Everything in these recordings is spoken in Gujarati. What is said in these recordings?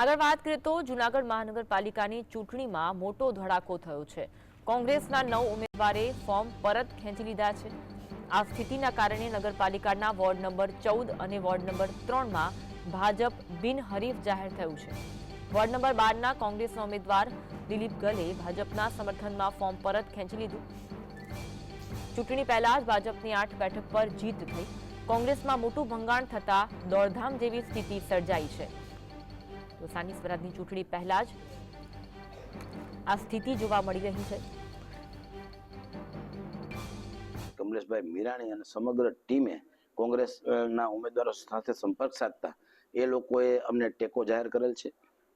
આગળ વાત કરીએ તો જૂનાગઢ મહાનગરપાલિકાની ચૂંટણીમાં મોટો ધડાકો થયો છે। કોંગ્રેસના 9 ઉમેદવારે ફોર્મ પરત ખેંચી લીધા છે। આ સ્થિતિના કારણે નગરપાલિકાના વોર્ડ નંબર 14 અને વોર્ડ નંબર 3માં ભાજપ બિનહરીફ જાહેર થયું છે। વોર્ડ નંબર 12ના કોંગ્રેસના ઉમેદવાર દિલીપ ગલે ભાજપના સમર્થનમાં ફોર્મ પરત ખેંચી લીધું। ચૂંટણી પહેલા જ ભાજપની 8 બેઠક પર જીત થઈ। કોંગ્રેસમાં મોટું ભંગાણ થતા દોડધામ જેવી સ્થિતિ સર્જાઈ છે। તો સ્થાનિક સ્વરાજની ચૂંટણી પહેલા જ આ સ્થિતિ જોવા મળી રહી છે। કમલેશભાઈ મીરાણી અને સમગ્ર ટીમે કોંગ્રેસના ઉમેદવારો સાથે સંપર્ક સાધતા એ લોકોએ અમને ટેકો જાહેર કરેલ છે।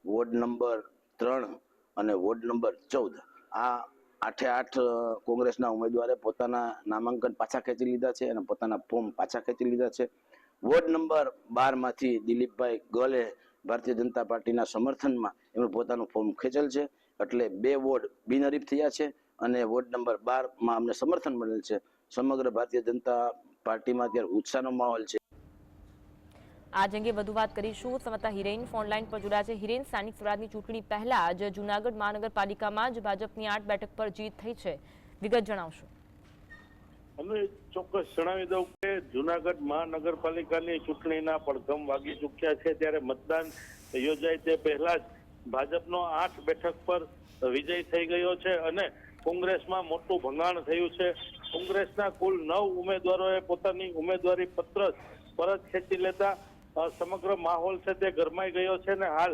વોર્ડ નંબર 3 અને વોર્ડ નંબર 14 આ 8 કોંગ્રેસના ઉમેદવારે પોતાના નામાંકન પાછા ખેંચી લીધા છે અને પોતાના ફોર્મ પાછા ખેંચી લીધા છે। વોર્ડ નંબર 12 માંથી દિલીપભાઈ ગલે ભારતીય જનતા પાર્ટીના સમર્થનમાં એમણે પોતાનું ફોર્મ ખેંચેલ છે, એટલે 2 વોર્ડ બિનહરીફ થયા છે અને વોર્ડ નંબર 12માં અમને સમર્થન મળેલ છે। સમગ્ર ભારતીય જનતા પાર્ટીમાં અત્યારે ઉત્સાહનો માહોલ છે। આજ અંગે વધુ વાત કરીશું। સમતા હિરેન ફોનલાઈન પર જોડાયા છે। હિરેન, સ્થાનિક સ્વરાજની ચૂંટણી પહેલા જ જૂનાગઢ મહાનગરપાલિકામાં જ ભાજપની 8 બેઠક પર જીત થઈ છે, વિગત જણાવશો? અમે ચોક્કસ જણાવી દઉં કે જૂનાગઢ મહાનગરપાલિકાની ચૂંટણીના પડઘમ વાગી ચૂક્યા છે, ત્યારે મતદાન યોજાય તે પહેલા જ ભાજપનો 8 બેઠક પર વિજય થઈ ગયો છે અને કોંગ્રેસમાં મોટું ભંગાણ થયું છે। કોંગ્રેસના કુલ 9 ઉમેદવારોએ પોતાની ઉમેદવારી પત્ર પરત ખેંચી લેતા સમગ્ર માહોલ છે તે ગરમાઈ ગયો છે અને હાલ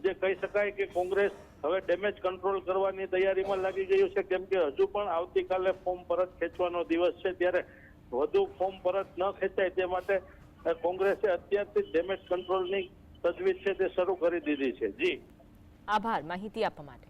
જે કહી શકાય કે કોંગ્રેસ હવે ડેમેજ કંટ્રોલ કરવાની તૈયારીમાં લાગી ગયું છે, કેમ કે હજુ પણ આવતીકાલે ફોર્મ પરત ખેંચવાનો દિવસ છે, ત્યારે વધુ ફોર્મ પરત ન ખેંચાય તે માટે કોંગ્રેસે અત્યારથી ડેમેજ કંટ્રોલની તજવીજ છે તે શરૂ કરી દીધી છે। જી, આભાર માહિતી આપવા માટે।